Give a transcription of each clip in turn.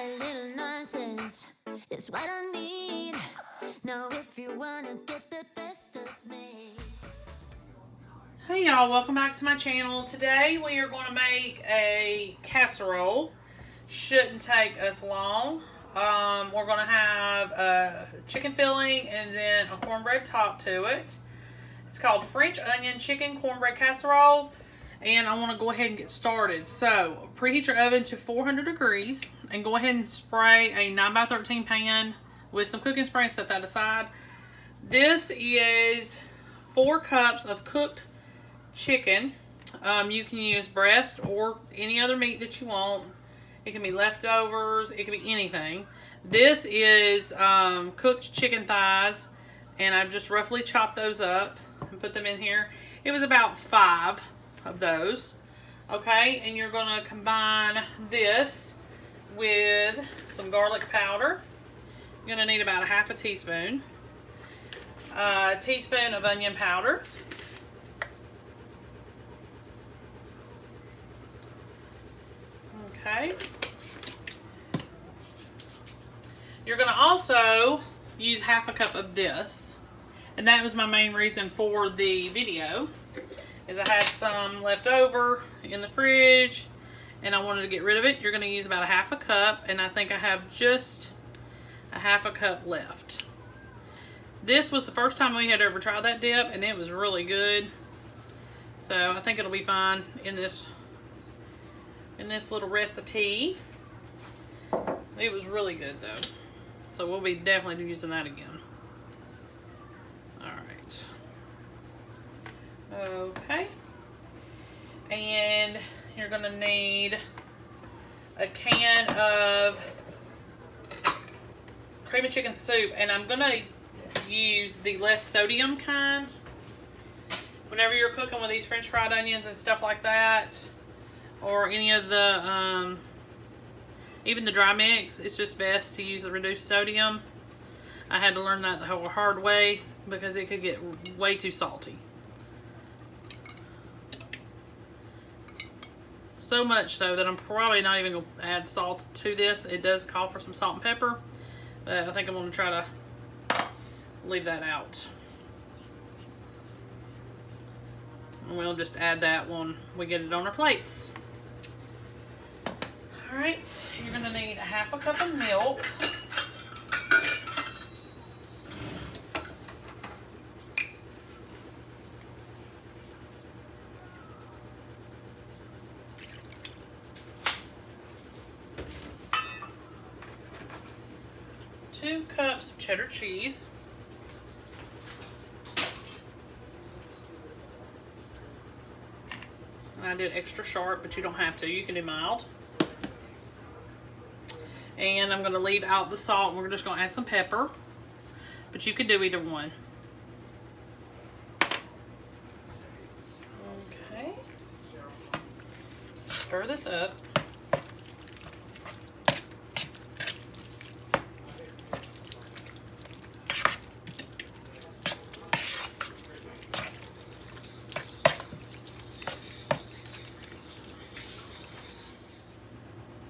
A little nonsense is what I need. Now if you wanna get the best of me. Hey y'all, welcome back to my channel. Today we are going to make a casserole. Shouldn't take us long. We're going to have a chicken filling and then a cornbread top to it. It's called French onion chicken cornbread casserole. And I want to go ahead and get started. So preheat your oven to 400 degrees and go ahead and spray a 9x13 pan with some cooking spray and set that aside. This is 4 cups of cooked chicken. You can use breast or any other meat that you want. It can be leftovers. It can be anything. This is cooked chicken thighs, and I've just roughly chopped those up and put them in here. It was about 5 of those. Okay, and you're going to combine this with some garlic powder. You're going to need about a half a teaspoon. A teaspoon of onion powder. Okay. You're going to also use half a cup of this. And that was my main reason for the video. Is I had some left over in the fridge and I wanted to get rid of it. You're going to use about a half a cup, and I think I have just a half a cup left. This was the first time we had ever tried that dip, and it was really good. So I think it'll be fine in this little recipe. It was really good though. So we'll be definitely using that again. Alright. Okay. And you're going to need a can of cream of chicken soup. And I'm going to use the less sodium kind. Whenever you're cooking with these French fried onions and stuff like that, or any of the, even the dry mix, it's just best to use the reduced sodium. I had to learn that the whole hard way because it could get way too salty. So much so that I'm probably not even going to add salt to this. It does call for some salt and pepper, but I think I'm going to try to leave that out. And we'll just add that when we get it on our plates. Alright, you're going to need a half a cup of milk. Two cups of cheddar cheese. And I did extra sharp, but you don't have to. You can do mild. And I'm going to leave out the salt, and we're just going to add some pepper. But you could do either one. Okay. Stir this up.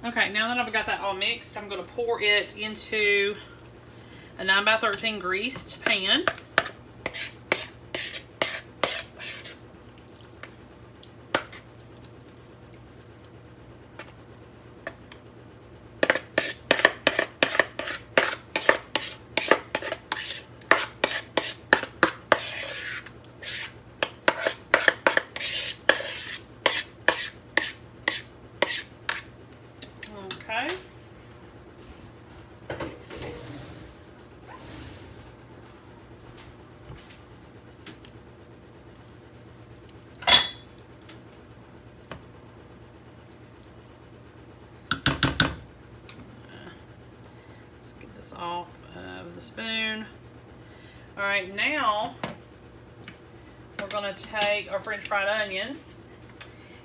Okay, now that I've got that all mixed, I'm going to pour it into a 9x13 greased pan. Okay. Let's get this off of the spoon. All right, now we're going to take our French fried onions.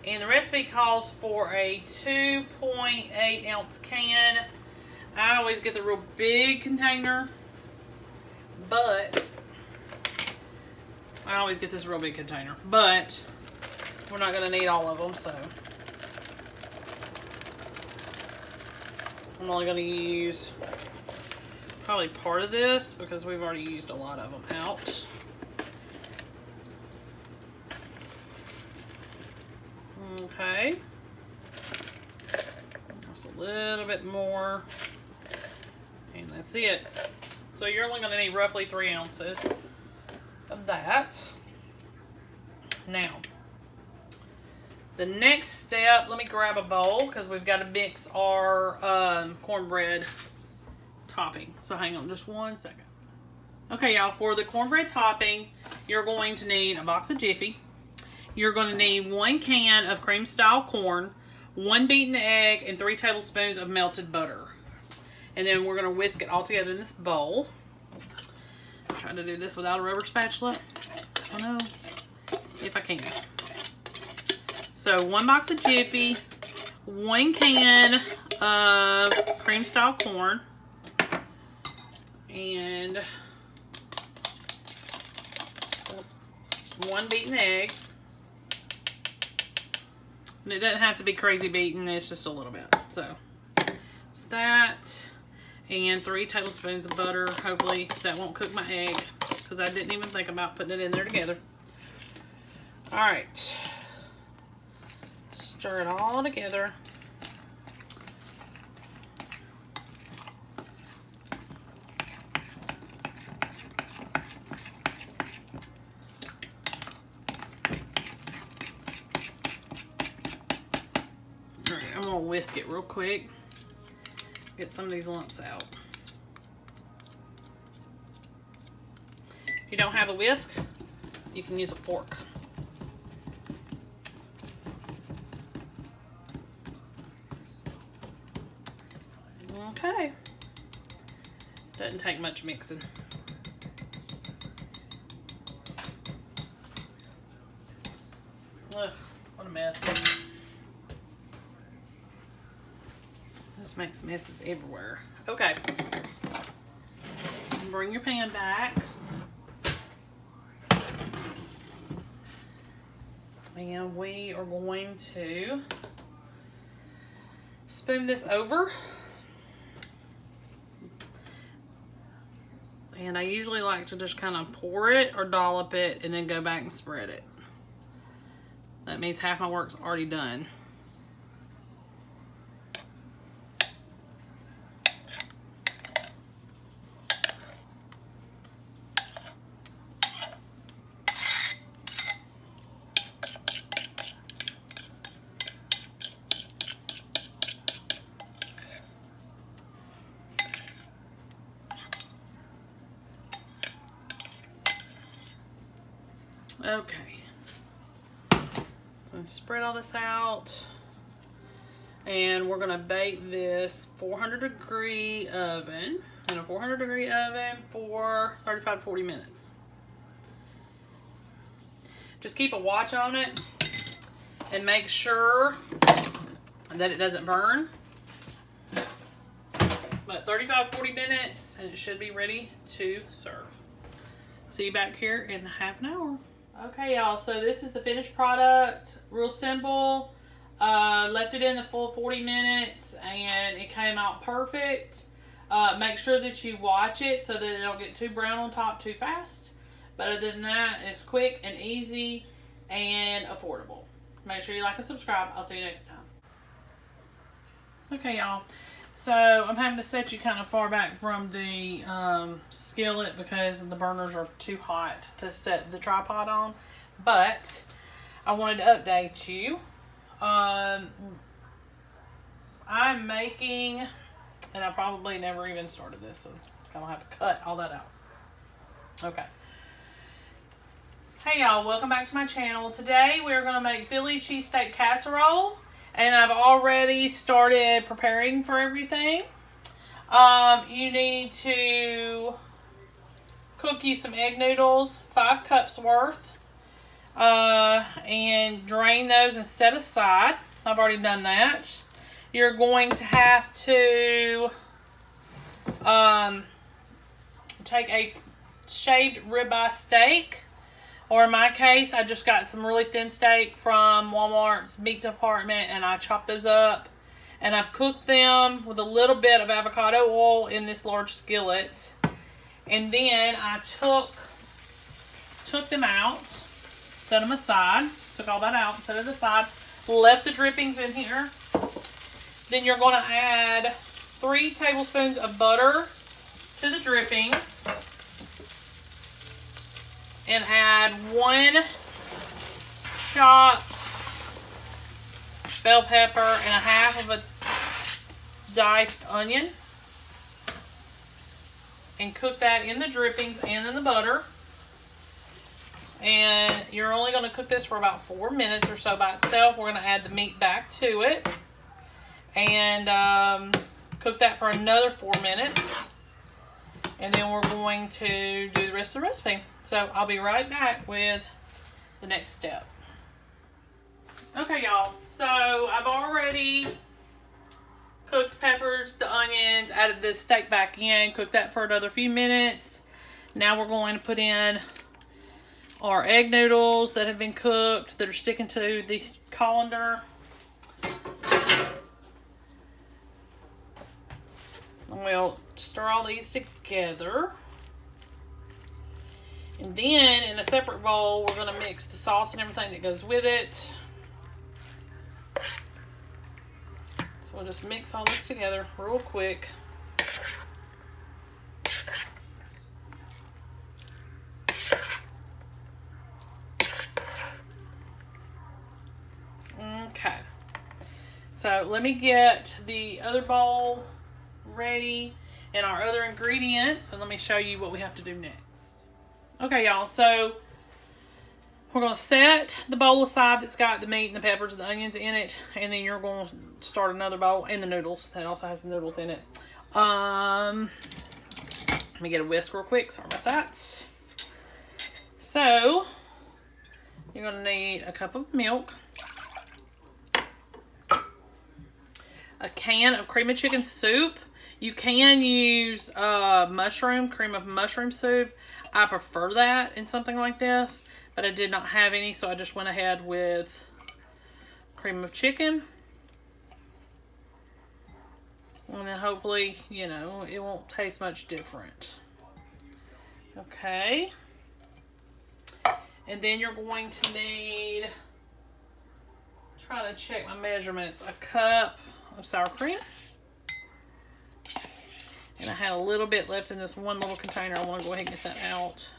And the recipe calls for a 2.8 ounce can. I always get the real big container, but I always get this real big container, but we're not going to need all of them, so I'm only going to use probably part of this because we've already used a lot of them out. Okay. Just a little bit more. And that's it. So you're only going to need roughly 3 ounces of that. Now, the next step, let me grab a bowl because we've got to mix our cornbread topping. So hang on just 1 second. Okay, y'all, for the cornbread topping, you're going to need a box of Jiffy. You're going to need 1 can of cream style corn, 1 beaten egg, and 3 tablespoons of melted butter. And then we're going to whisk it all together in this bowl. I'm trying to do this without a rubber spatula. I don't know if I can. So 1 box of Jiffy, 1 can of cream style corn, and 1 beaten egg. And it doesn't have to be crazy beaten, it's just a little bit. So it's that, and 3 tablespoons of butter. Hopefully that won't cook my egg because I didn't even think about putting it in there together. All right. Stir it all together. All right, I'm gonna whisk it real quick. Get some of these lumps out. If you don't have a whisk, you can use a fork. Okay. Doesn't take much mixing. Ugh, what a mess. This makes messes everywhere. Okay. Bring your pan back. And we are going to spoon this over. And I usually like to just kind of pour it or dollop it and then go back and spread it. That means half my work's already done. Okay, so spread all this out, and we're gonna bake this 400-degree oven, in a 400-degree oven for 35 to 40 minutes. Just keep a watch on it and make sure that it doesn't burn. But 35 to 40 minutes and it should be ready to serve. See you back here in half an hour. Okay, y'all, so this is the finished product. Real simple. Left it in the full 40 minutes and it came out perfect. Make sure that you watch it so that it don't get too brown on top too fast. But other than that, it's quick and easy and affordable. Make sure you like and subscribe. I'll see you next time. Okay, y'all. So I'm having to set you kind of far back from the skillet because the burners are too hot to set the tripod on. But I wanted to update you. I'm making, and I probably never even started this, so I'm gonna have to cut all that out. Okay. Hey y'all, welcome back to my channel. Today we're gonna make Philly cheesesteak casserole. And I've already started preparing for everything. You need to cook you some egg noodles, 5 cups worth. And drain those and set aside. I've already done that. You're going to have to take a shaved ribeye steak. Or in my case, I just got some really thin steak from Walmart's meat department and I chopped those up And I've cooked them with a little bit of avocado oil in this large skillet. And then I took them out, set them aside, took all that out, set it aside, left the drippings in here. Then you're going to add 3 tablespoons of butter to the drippings. And add 1 chopped bell pepper and a half of a diced onion. And cook that in the drippings and in the butter. And you're only going to cook this for about 4 minutes or so by itself. We're going to add the meat back to it. And cook that for another 4 minutes. And then we're going to do the rest of the recipe. So I'll be right back with the next step. Okay, y'all. So I've already cooked the peppers, the onions, added this steak back in, cooked that for another few minutes. Now we're going to put in our egg noodles that have been cooked, that are sticking to the colander. And we'll stir all these together. And then in a separate bowl, we're going to mix the sauce and everything that goes with it. So we'll just mix all this together real quick. Okay. So let me get the other bowl ready and our other ingredients, and let me show you what we have to do next. Okay, y'all. So we're going to set the bowl aside that's got the meat and the peppers and the onions in it. And then you're going to start another bowl and the noodles. That also has the noodles in it. Let me get a whisk real quick. Sorry about that. So you're going to need a cup of milk. A can of cream of chicken soup. You can use cream of mushroom soup. I prefer that in something like this. But I did not have any, so I just went ahead with cream of chicken. And then hopefully, you know, it won't taste much different. Okay. And then you're going to need, trying to check my measurements, a cup of sour cream. And I had a little bit left in this one little container. I want to go ahead and get that out.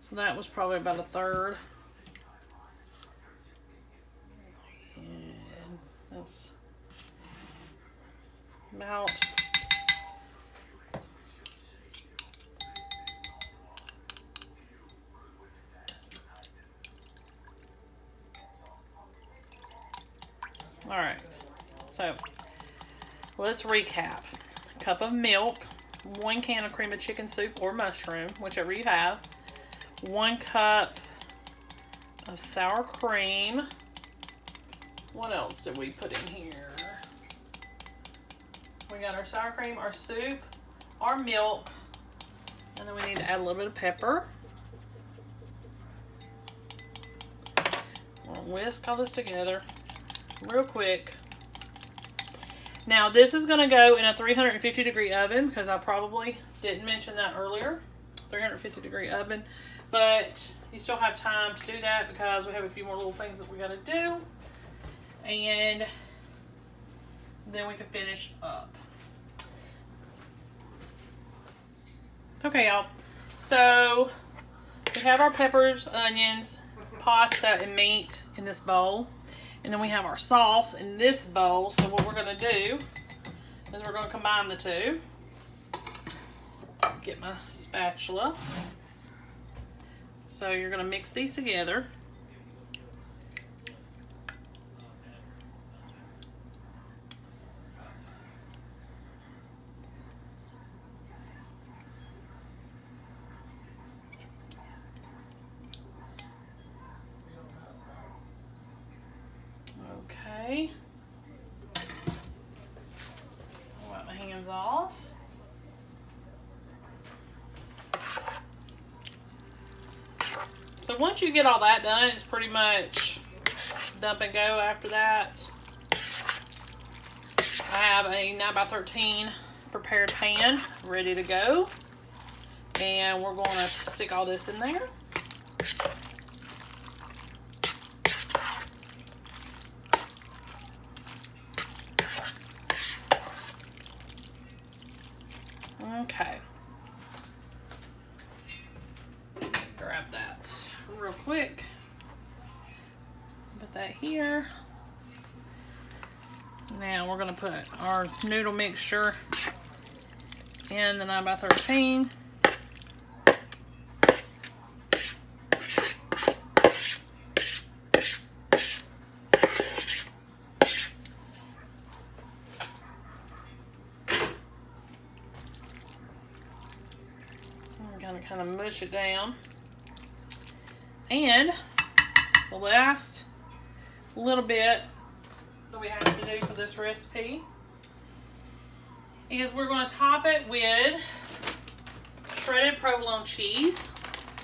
So that was probably about a third. And that's about all right. So let's recap. A cup of milk, 1 can of cream of chicken soup or mushroom, whichever you have. 1 cup of sour cream. What else did we put in here? We got our sour cream, our soup, our milk, and then we need to add a little bit of pepper. We'll whisk all this together real quick. Now this is going to go in a 350 degree oven because I probably didn't mention that earlier. 350 degree oven. But you still have time to do that because we have a few more little things that we got to do. And then we can finish up. Okay, y'all. So we have our peppers, onions, pasta, and meat in this bowl. And then we have our sauce in this bowl. So what we're going to do is we're going to combine the two. Get my spatula. So you're going to mix these together. Okay. I'll wipe my hands off. So once you get all that done, it's pretty much dump and go after that. I have a 9x13 prepared pan ready to go. And we're going to stick all this in there. Okay. Grab that real quick. Put that here. Now we're going to put our noodle mixture in the 9x13. I'm going to kind of mush it down. And the last little bit that we have to do for this recipe is we're going to top it with shredded provolone cheese.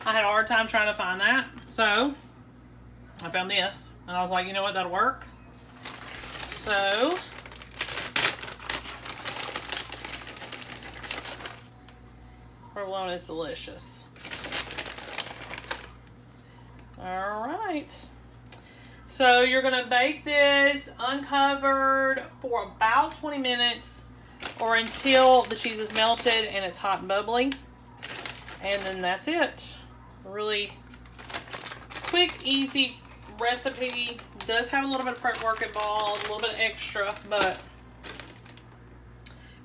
I had a hard time trying to find that, so I found this and I was like, you know what, that'll work. So provolone is delicious. All right. So you're going to bake this uncovered for about 20 minutes or until the cheese is melted and it's hot and bubbly. And then that's it. Really quick, easy recipe. Does have a little bit of prep work involved, a little bit extra, but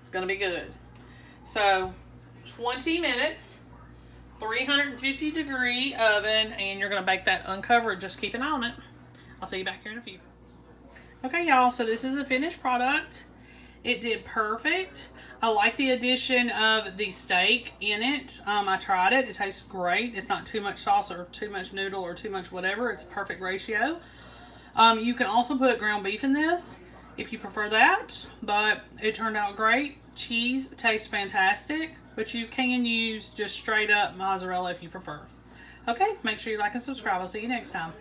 it's going to be good. So 20 minutes, 350 degree oven, and you're going to bake that uncovered. Just keep an eye on it. I'll see you back here in a few. Okay, y'all, so this is the finished product. It did perfect. I like the addition of the steak in it. I tried it. It tastes great. It's not too much sauce or too much noodle or too much whatever. It's a perfect ratio. You can also put ground beef in this if you prefer that, but it turned out great. Cheese tastes fantastic, but you can use just straight up mozzarella if you prefer. Okay, make sure you like and subscribe. I'll see you next time.